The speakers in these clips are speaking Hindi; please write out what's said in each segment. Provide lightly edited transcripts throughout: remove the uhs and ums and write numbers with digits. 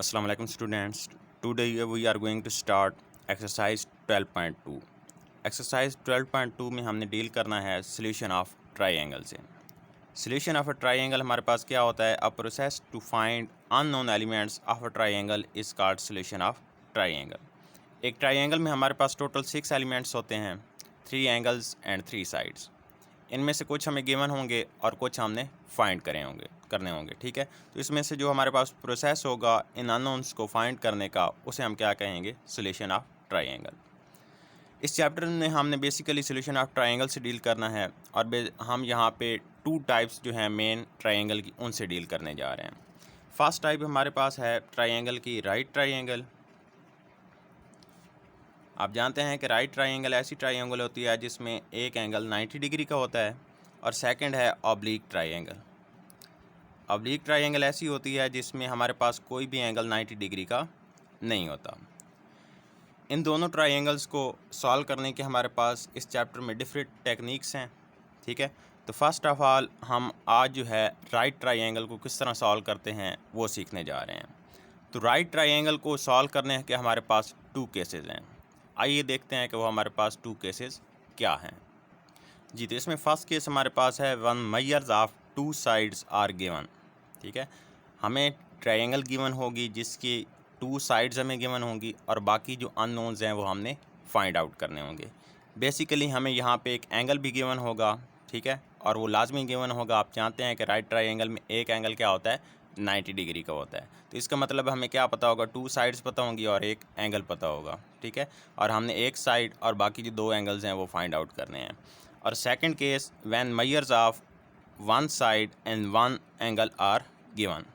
Assalamu alaikum students. Today we are going to start exercise 12.2. Exercise 12.2 में हमने डील करना है solution of triangle से. Solution of a triangle हमारे पास क्या होता है? A process to find unknown elements of a triangle is called solution of triangle. एक ट्राइंगल में हमारे पास टोटल 6 एलिमेंट्स होते हैं, 3 एंगल्स एंड 3 साइड्स. इनमें से कुछ हमें गिवन होंगे और कुछ हमने फाइंड करने होंगे. ठीक है, तो इसमें से जो हमारे पास प्रोसेस होगा इन अननोन्स को फाइंड करने का, उसे हम क्या कहेंगे? Solution of triangle. इस चैप्टर में हमने बेसिकली सॉल्यूशन ऑफ ट्राइंगल से डील करना है और हम यहाँ पे 2 टाइप्स जो हैं मेन ट्राइंगल की, उनसे डील करने जा रहे हैं. फर्स्ट टाइप हमारे पास है ट्राइंगल की राइट ट्राइंगल. आप जानते हैं कि राइट ट्राइंगल ऐसी ट्राइंगल होती है जिसमें एक एंगल 90 डिग्री का होता है, और सेकंड है ऑब्लिक ट्राइंगल. ऑब्लिक ट्राइंगल ऐसी होती है जिसमें हमारे पास कोई भी एंगल 90 डिग्री का नहीं होता. इन दोनों ट्राइंगल्स को सॉल्व करने के हमारे पास इस चैप्टर में डिफरेंट टेक्निक्स हैं. ठीक है, तो फर्स्ट ऑफ ऑल हम आज जो है राइट ट्राइंगल को किस तरह सॉल्व करते हैं वो सीखने जा रहे हैं. तो राइट ट्राइंगल को सॉल्व करने के हमारे पास 2 केसेस हैं. आइए देखते हैं कि वो हमारे पास 2 केसेस क्या हैं. जी, तो इसमें फर्स्ट केस हमारे पास है one measures of 2 sides are given. ठीक है, हमें ट्रायंगल गिवन होगी जिसकी 2 साइड्स हमें गिवन होंगी और बाकी जो अननोन्स हैं वो हमने फाइंड आउट करने होंगे. बेसिकली हमें यहाँ पे एक एंगल भी गिवन होगा. ठीक है, और वो लाजमी गिवन होगा. आप जानते हैं कि राइट ट्रायंगल में एक एंगल क्या होता है? 90 डिग्री का होता है. तो इसका मतलब हमें क्या पता होगा? 2 साइड्स पता होंगी और एक एंगल पता होगा. ठीक है, और हमने एक साइड और बाकी जो 2 एंगल्स हैं वो फाइंड आउट करने हैं. और second case when measures of 1 side and 1 angle are given.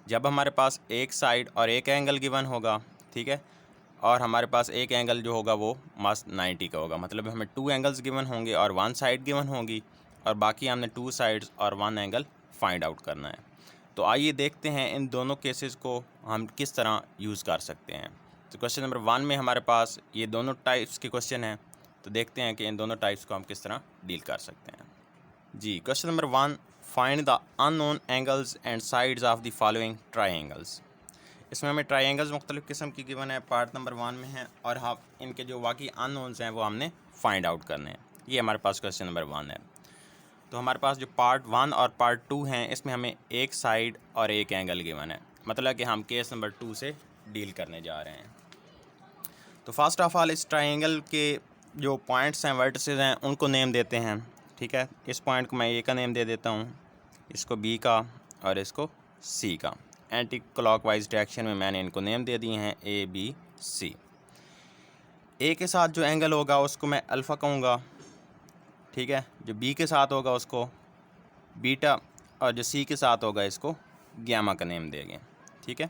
जब हमारे पास एक साइड और एक एंगल गिवन होगा, ठीक है, और हमारे पास एक एंगल जो होगा वो मस्त 90 का होगा. मतलब हमें 2 एंगल्स गिवन होंगे और 1 साइड गिवन होगी, और बाकी हमने 2 साइड्स और 1 एंगल फाइंड आउट करना है. तो आइए देखते हैं इन दोनों केसेस को हम किस तरह यूज़ कर सकते हैं. तो क्वेश्चन नंबर 1 में हमारे पास ये दोनों टाइप्स के क्वेश्चन हैं. तो देखते हैं कि इन दोनों टाइप्स को हम किस तरह डील कर सकते हैं. जी, question number 1, find the unknown angles and sides of the following triangles. इसमें हमें ट्राइंगल्स मुख्तलिफ़ किस्म की गिवन है, पार्ट नंबर 1 में है, और हम इनके जो वाकई अननोन्स हैं वो हमने फाइंड आउट करने हैं. ये हमारे पास क्वेश्चन नंबर 1 है. तो हमारे पास जो पार्ट 1 और पार्ट 2 हैं इसमें हमें एक साइड और एक एंगल गिवन है. मतलब कि हम केस नंबर 2 से डील करने जा रहे हैं. तो फर्स्ट ऑफ ऑल इस ट्राइंगल के जो पॉइंट्स हैं, वर्टिसेस हैं, उनको नेम देते हैं. ठीक है, इस पॉइंट को मैं ए का नेम दे देता हूँ, इसको बी का और इसको सी का. एंटी क्लॉकवाइज डायरेक्शन में मैंने इनको नेम दे दिए हैं ए बी सी. ए के साथ जो एंगल होगा उसको मैं अल्फ़ा कहूँगा. ठीक है, जो बी के साथ होगा उसको बीटा, और जो सी के साथ होगा इसको गैमा का नेम देंगे. ठीक है,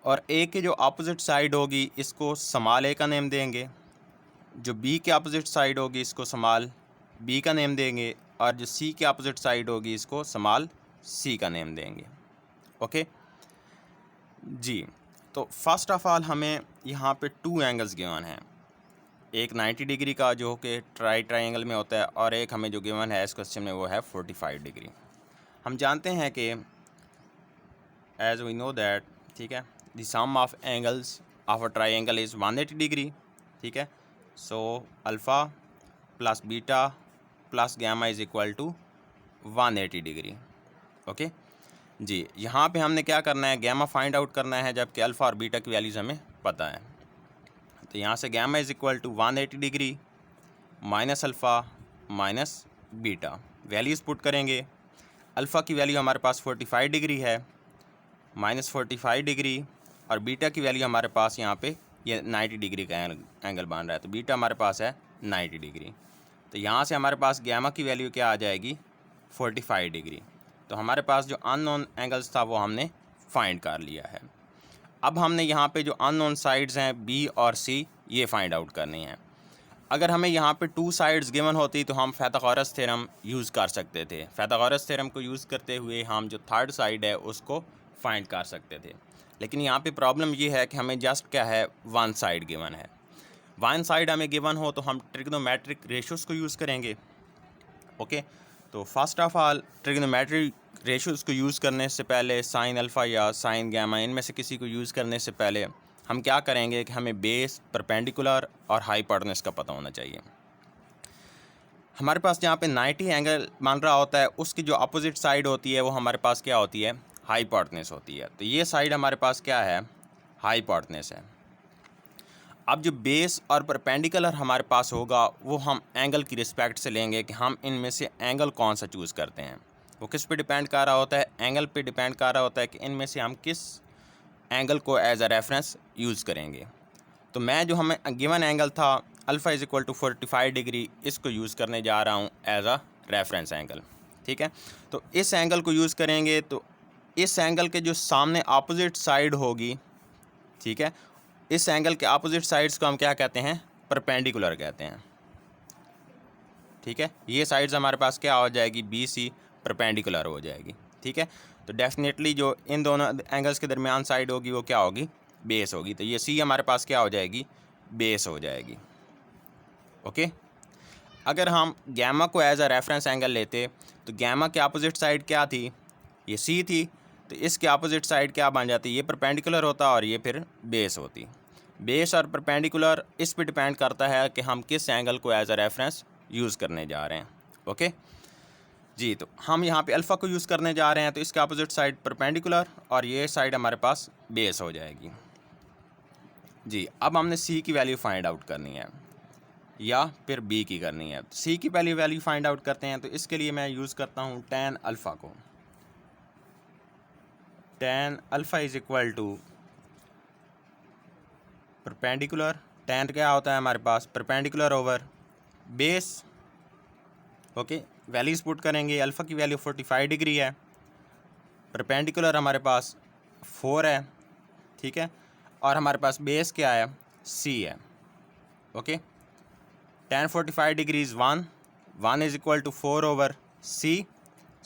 और ए के जो अपोजिट साइड होगी इसको स्मॉल ए का नेम देंगे. जो बी के अपोजिट साइड होगी इसको स्मॉल बी का नेम देंगे, और जो सी के अपोजिट साइड होगी इसको स्मॉल सी का नेम देंगे. ओके जी, तो फर्स्ट ऑफ ऑल हमें यहाँ पे 2 एंगल्स गिवन हैं. एक 90 डिग्री का जो कि ट्राइंगल में होता है, और एक हमें जो गिवन है इस क्वेश्चन में वो है 45 डिग्री. हम जानते हैं कि एज वी नो दैट, ठीक है, the sum of angles of a triangle is 180 degree. ठीक है, so alpha plus beta plus gamma is equal to 180 degree. Okay जी, यहाँ पे हमने क्या करना है? गैमा फाइंड आउट करना है, जबकि अल्फ़ा और बीटा की वैल्यूज़ हमें पता है. तो यहाँ से gamma is equal to 180 degree minus alpha minus beta. Values put करेंगे. अल्फ़ा की वैल्यू हमारे पास 45 डिग्री है, माइनस 45 डिग्री, और बीटा की वैल्यू हमारे पास यहाँ पे ये 90 डिग्री का एंगल बन रहा है. तो बीटा हमारे पास है 90 डिग्री. तो यहाँ से हमारे पास गैमा की वैल्यू क्या आ जाएगी? 45 डिग्री. तो हमारे पास जो अननोन एंगल्स था वो हमने फाइंड कर लिया है. अब हमने यहाँ पे जो अननोन साइड्स हैं बी और सी, ये फाइंड आउट करनी है. अगर हमें यहाँ पे 2 साइड्स गिवन होती तो हम पाइथागोरस थ्योरम यूज़ कर सकते थे. पाइथागोरस थ्योरम को यूज़ करते हुए हम जो थर्ड साइड है उसको फाइंड कर सकते थे. लेकिन यहाँ पे प्रॉब्लम ये है कि हमें जस्ट क्या है? 1 साइड गिवन है. 1 साइड हमें गिवन हो तो हम ट्रिग्नोमेट्रिक रेशियोज़ को यूज़ करेंगे. ओके, तो first of all trigonometric ratios को यूज़ करने से पहले साइन अल्फ़ा या साइन गैमा इनमें से किसी को यूज़ करने से पहले हम क्या करेंगे कि हमें बेस, परपेंडिकुलर और हाइपोटेन्यूज का पता होना चाहिए। हमारे पास जहाँ पे 90 एंगल मान रहा होता है उसकी जो अपोजिट साइड होती है वो हमारे पास क्या होती है, हाइपोटेन्यूज होती है। तो ये साइड हमारे पास क्या है, हाइपोटेन्यूज है। अब जो बेस और परपेंडिकुलर हमारे पास होगा वो हम एंगल की रिस्पेक्ट से लेंगे कि हम इनमें से एंगल कौन सा चूज़ करते हैं। वो किस पे डिपेंड कर रहा होता है, एंगल पे डिपेंड कर रहा होता है कि इनमें से हम किस एंगल को एज अ रेफरेंस यूज़ करेंगे। तो मैं जो हमें गिवन एंगल था alpha is equal to 45 degree, इसको यूज़ करने जा रहा हूँ एज अ रेफरेंस एंगल। ठीक है, तो इस एंगल को यूज़ करेंगे तो इस एंगल के जो सामने अपोजिट साइड होगी, ठीक है, इस एंगल के अपोजिट साइड्स को हम क्या कहते हैं, परपेंडिकुलर कहते हैं। ठीक है, ये साइड्स हमारे पास क्या हो जाएगी, बी सी परपेंडिकुलर हो जाएगी। ठीक है, तो डेफिनेटली जो इन दोनों एंगल्स के दरमियान साइड होगी वो क्या होगी, बेस होगी। तो ये सी हमारे पास क्या हो जाएगी, बेस हो जाएगी। ओके, अगर हम गैमा को एज अ रेफरेंस एंगल लेते तो गैमा के अपोजिट साइड क्या थी, ये सी थी, तो इसके अपोजिट साइड क्या बन जाती, ये परपेंडिकुलर होता और ये फिर बेस होती। बेस और परपेंडिकुलर इस पे डिपेंड करता है कि हम किस एंगल को एज अ रेफरेंस यूज़ करने जा रहे हैं। ओके जी, तो हम यहाँ पे अल्फ़ा को यूज़ करने जा रहे हैं तो इसके अपोजिट साइड परपेंडिकुलर और ये साइड हमारे पास बेस हो जाएगी। जी, अब हमने सी की वैल्यू फाइंड आउट करनी है या फिर बी की करनी है। सी की पहली वैल्यू फाइंड आउट करते हैं तो इसके लिए मैं यूज़ करता हूँ tan अल्फ़ा को। tan alpha is equal to perpendicular, tan क्या होता है हमारे पास, perpendicular over base. Okay, values put करेंगे, अल्फ़ा की वैल्यू 45 डिग्री है, परपेंडिकुलर हमारे पास 4 है, ठीक है, और हमारे पास बेस क्या है, सी है। Okay, tan 45 degree is 1 is equal to 4 over C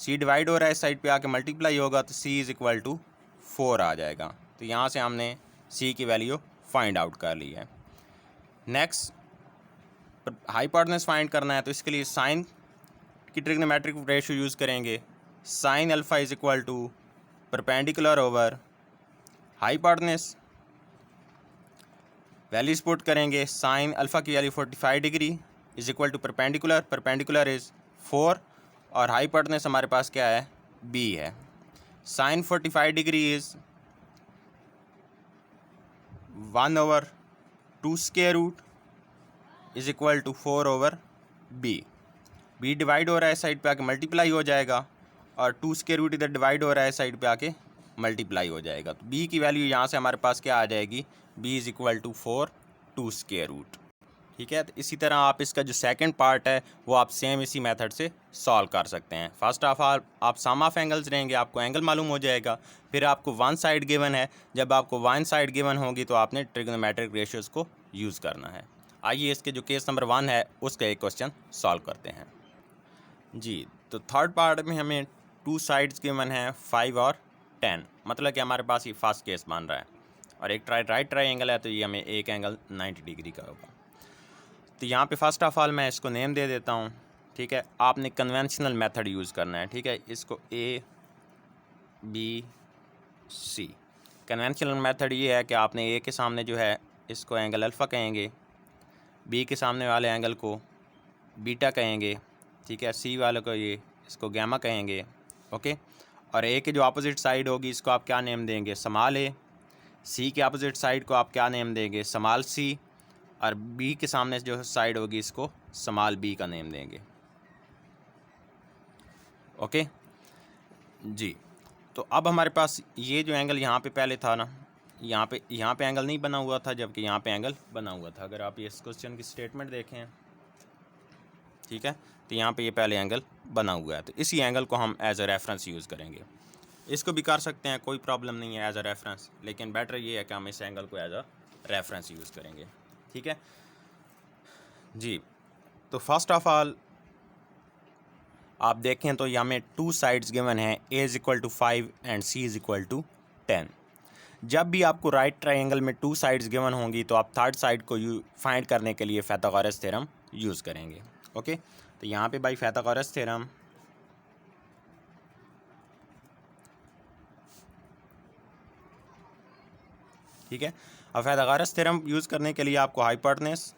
divide हो रहा है, इस साइड पे आके मल्टीप्लाई होगा तो सी इज़ इक्वल टू 4 आ जाएगा। तो यहाँ से हमने सी की वैल्यू फाइंड आउट कर ली है। नेक्स्ट हाइपोटेन्यूज फाइंड करना है तो इसके लिए साइन की ट्रिग्नोमेट्रिक रेशियो यूज़ करेंगे। Sine alpha is equal to perpendicular over hypotenuse, values put करेंगे, साइन अल्फ़ा की value 45 degree is equal to perpendicular is 4 और हाइपोटेन्यूज हमारे पास क्या है, बी है। Sine 45 degree is 1 over 2 square root is equal to 4 over B divide हो रहा है साइड पे आके मल्टीप्लाई हो जाएगा और 2 स्क्वायर रूट इधर डिवाइड हो रहा है साइड पे आके मल्टीप्लाई हो जाएगा। तो बी की वैल्यू यहाँ से हमारे पास क्या आ जाएगी, B is equal to 4 2 square root. ठीक है, तो इसी तरह आप इसका जो सेकंड पार्ट है वो आप सेम इसी मेथड से सॉल्व कर सकते हैं। फर्स्ट ऑफ ऑल आप सम ऑफ एंगल्स रहेंगे, आपको एंगल मालूम हो जाएगा, फिर आपको वन साइड गिवन है, जब आपको वन साइड गिवन होगी तो आपने ट्रिग्नोमेट्रिक रेशियोज़ को यूज़ करना है। आइए इसके जो केस नंबर 1 है उसका एक क्वेश्चन सॉल्व करते हैं। जी, तो थर्ड पार्ट में हमें 2 साइड्स गिवन है 5 और 10, मतलब कि हमारे पास ये फर्स्ट केस मान रहा है और एक राइट ट्राइंगल है तो ये हमें एक एंगल 90 डिग्री का होगा। तो यहाँ पे फर्स्ट ऑफ ऑल मैं इसको नेम दे देता हूँ। ठीक है, आपने कन्वेंशनल मेथड यूज़ करना है। ठीक है, इसको A B C, conventional method ये है कि आपने ए के सामने जो है इसको एंगल अल्फ़ा कहेंगे, बी के सामने वाले एंगल को बीटा कहेंगे, ठीक है, सी वाले को ये इसको गैमा कहेंगे। ओके, और ए के जो अपोजिट साइड होगी इसको आप क्या नेम देंगे, स्मॉल ए, सी के अपोजिट साइड को आप क्या नेम देंगे, स्मॉल सी, और बी के सामने जो साइड होगी इसको स्मॉल बी का नेम देंगे। ओके जी, तो अब हमारे पास ये जो एंगल यहाँ पे पहले था ना, यहाँ पे एंगल नहीं बना हुआ था जबकि यहाँ पे एंगल बना हुआ था। अगर आप ये इस क्वेश्चन की स्टेटमेंट देखें, ठीक है, तो यहाँ पे ये पहले एंगल बना हुआ है, तो इसी एंगल को हम एज अ रेफरेंस यूज़ करेंगे। इसको भी कर सकते हैं, कोई प्रॉब्लम नहीं है एज अ रेफरेंस, लेकिन बेटर ये है कि हम इस एंगल को एज अ रेफरेंस यूज़ करेंगे। ठीक है जी, तो फर्स्ट ऑफ ऑल आप देखें तो यहाँ में 2 साइड्स गिवन हैं, A is equal to 5 and C is equal to 10। जब भी आपको राइट ट्राइंगल में 2 साइड्स गिवन होंगी तो आप थर्ड साइड को फाइंड करने के लिए पाइथागोरस थ्योरम यूज़ करेंगे। ओके, तो यहाँ पे बाई पाइथागोरस थ्योरम ठीक है। अब पाइथागोरस थ्योरम यूज़ करने के लिए आपको हाइपोटेनस,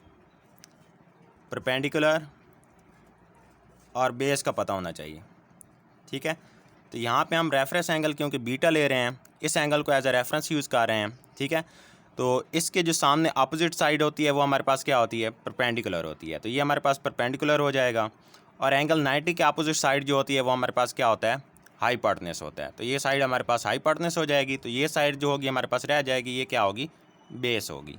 परपेंडिकुलर और बेस का पता होना चाहिए। ठीक है। तो यहाँ पे हम रेफरेंस एंगल क्योंकि बीटा ले रहे हैं, इस एंगल को एज अ रेफरेंस यूज़ कर रहे हैं। ठीक है। तो इसके जो सामने अपोजिट साइड होती है वो हमारे पास क्या होती है, परपेंडिकुलर होती है। तो ये हमारे पास परपेंडिकुलर हो जाएगा। और एंगल 90 के अपोजिट साइड जो होती है वो हमारे पास क्या होता है, हाइपोटेनस होता है। तो ये साइड हमारे पास हाइपोटेनस हो जाएगी। तो ये साइड जो होगी हमारे पास रह जाएगी, ये क्या होगी, बेस होगी।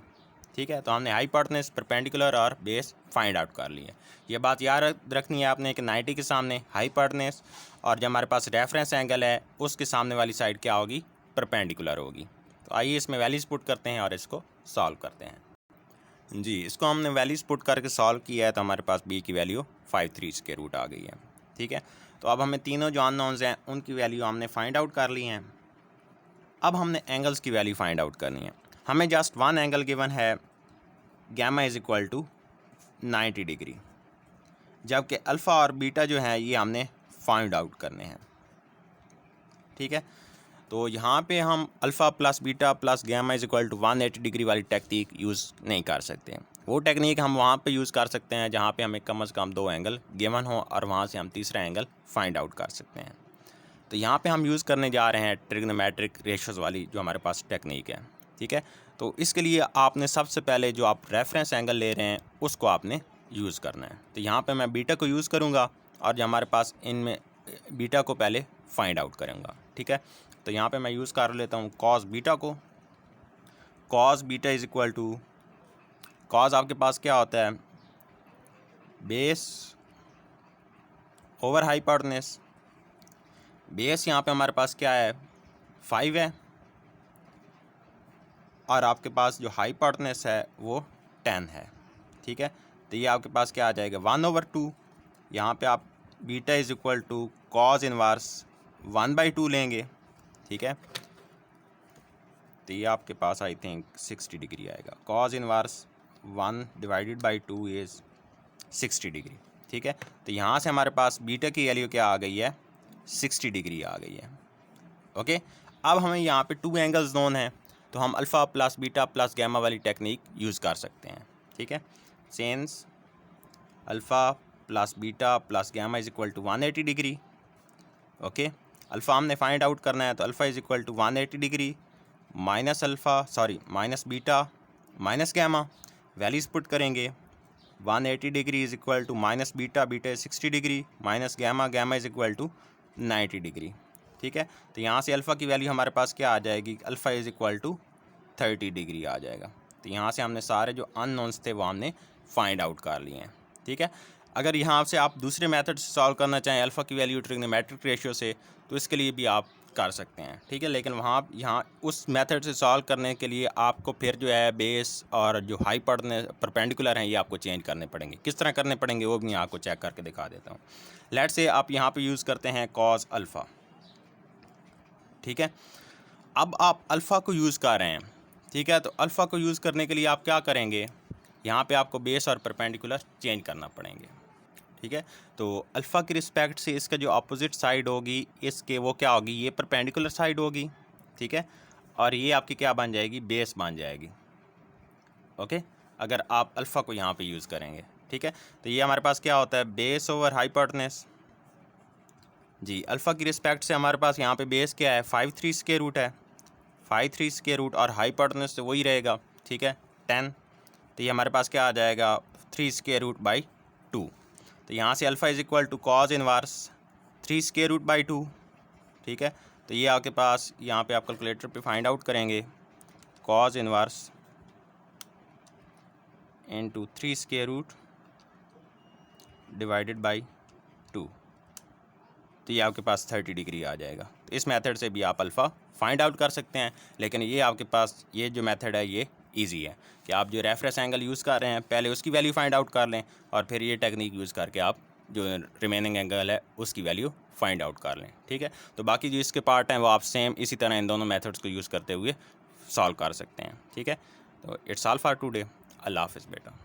ठीक है। तो हमने हाइपोटेनस, परपेंडिकुलर और बेस फाइंड आउट कर लिया। ये बात याद रखनी है आपने कि 90 के सामने हाइपोटेनस और जब हमारे पास रेफरेंस एंगल है उसके सामने वाली साइड क्या होगी, परपेंडिकुलर होगी। तो आइए इसमें वैल्यूज़ पुट करते हैं और इसको सॉल्व करते हैं। जी, इसको हमने वैल्यूज़ पुट करके सॉल्व किया है तो हमारे पास b की वैल्यू 5/3 आ गई है। ठीक है। तो अब हमें तीनों जो अननोन्स हैं उनकी वैल्यू हमने फाइंड आउट कर ली हैं। अब हमने एंगल्स की वैल्यू फाइंड आउट करनी है। हमें जस्ट वन एंगल गिवन है, gamma is equal to 90 degree, जबकि अल्फ़ा और बीटा जो है ये हमने फाइंड आउट करने हैं। ठीक है। तो यहाँ पे हम alpha plus beta plus gamma is equal to 180 degree वाली टेक्निक यूज़ नहीं कर सकते। वो टेक्निक हम वहाँ पे यूज़ कर सकते हैं जहाँ पे हमें कम से कम 2 एंगल गिवन हो और वहाँ से हम तीसरा एंगल फाइंड आउट कर सकते हैं। तो यहाँ पे हम यूज़ करने जा रहे हैं ट्रिग्नोमेट्रिक रेशियोज़ वाली जो हमारे पास टेक्निक है। ठीक है। तो इसके लिए आपने सबसे पहले जो आप रेफरेंस एंगल ले रहे हैं उसको आपने यूज़ करना है। तो यहाँ पे मैं बीटा को यूज़ करूँगा और जो हमारे पास इनमें बीटा को पहले फाइंड आउट करूँगा। ठीक है। तो यहाँ पे मैं यूज़ कर लेता हूँ कॉस बीटा को। Cos beta is equal to, cos आपके पास क्या होता है, बेस ओवर हाइपोटेनस। बेस यहाँ पे हमारे पास क्या है, 5 है, और आपके पास जो हाइपोटेनस है वो 10 है। ठीक है। तो ये आपके पास क्या आ जाएगा, 1/2। यहाँ पे आप beta is equal to cos inverse 1/2 लेंगे। ठीक है। तो ये आपके पास आई थिंक 60 डिग्री आएगा। Cos inverse 1/2 is 60 degree. ठीक है। तो यहाँ से हमारे पास बीटा की वैल्यू क्या आ गई है, 60 डिग्री आ गई है। ओके। अब हमें यहाँ पे 2 एंगल्स नोन हैं तो हम alpha plus beta plus gamma वाली टेक्निक यूज़ कर सकते हैं। ठीक है। Since alpha plus beta plus gamma is equal to 180 degree. Okay. Alpha हमने फाइंड आउट करना है तो alpha is equal to 180 degree minus beta minus gamma, values put करेंगे। 180 degree is equal to minus beta, beta 60 degree minus gamma, gamma is equal to 90 degree. ठीक है। तो यहाँ से अल्फ़ा की वैल्यू हमारे पास क्या आ जाएगी, alpha is equal to 30 degree आ जाएगा। तो यहाँ से हमने सारे जो अननोन्स थे वो हमने फाइंड आउट कर लिए हैं। ठीक है। अगर यहाँ से आप दूसरे मेथड से सॉल्व करना चाहें अल्फ़ा की वैल्यू ट्रिग्नोमेट्रिक रेशियो से, तो इसके लिए भी आप कर सकते हैं। ठीक है। लेकिन यहाँ उस मेथड से सॉल्व करने के लिए आपको फिर जो है बेस और जो हाइपोटेनस परपेंडिकुलर हैं ये आपको चेंज करने पड़ेंगे। किस तरह करने पड़ेंगे वो भी मैं आपको चेक करके दिखा देता हूँ। लेट्स से आप यहाँ पे यूज़ करते हैं कॉस अल्फ़ा। ठीक है। अब आप अल्फ़ा को यूज़ कर रहे हैं। ठीक है। तो अल्फ़ा को यूज़ करने के लिए आप क्या करेंगे, यहाँ पे आपको बेस और परपेंडिकुलर चेंज करना पड़ेंगे। ठीक है। तो अल्फ़ा के रिस्पेक्ट से इसका जो अपोजिट साइड होगी इसके वो क्या होगी, ये परपेंडिकुलर साइड होगी। ठीक है। और ये आपकी क्या बन जाएगी, बेस बन जाएगी। ओके। अगर आप अल्फ़ा को यहाँ पे यूज़ करेंगे। ठीक है। तो ये हमारे पास क्या होता है, बेस ओवर हाइपोटेनस। जी, अल्फ़ा की रिस्पेक्ट से हमारे पास यहाँ पे बेस क्या है, 5/3 स्क्वायर रूट है, 5/3 स्क्वायर रूट, और हाइपोटेनस तो वही रहेगा। ठीक है, 10। तो ये हमारे पास क्या आ जाएगा, 3 स्क्वायर रूट बाई 2। तो यहाँ से alpha is equal to cos inverse 3 square root by 2। ठीक है। तो ये आपके पास यहाँ पे आप कैलकुलेटर पे फाइंड आउट करेंगे, cos inverse into 3 square root divided by 2। तो ये आपके पास 30 डिग्री आ जाएगा। तो इस मेथड से भी आप अल्फ़ा फाइंड आउट कर सकते हैं। लेकिन ये आपके पास ये जो मेथड है ये इजी है कि आप जो रेफरेंस एंगल यूज़ कर रहे हैं पहले उसकी वैल्यू फाइंड आउट कर लें और फिर ये टेक्निक यूज़ करके आप जो रिमेनिंग एंगल है उसकी वैल्यू फाइंड आउट कर लें। ठीक है। तो बाकी जो इसके पार्ट हैं वो आप सेम इसी तरह इन दोनों मेथड्स को यूज़ करते हुए सॉल्व कर सकते हैं। ठीक है। तो इट्स ऑल फॉर टुडे। अल्लाह हाफ़िज़ बेटा।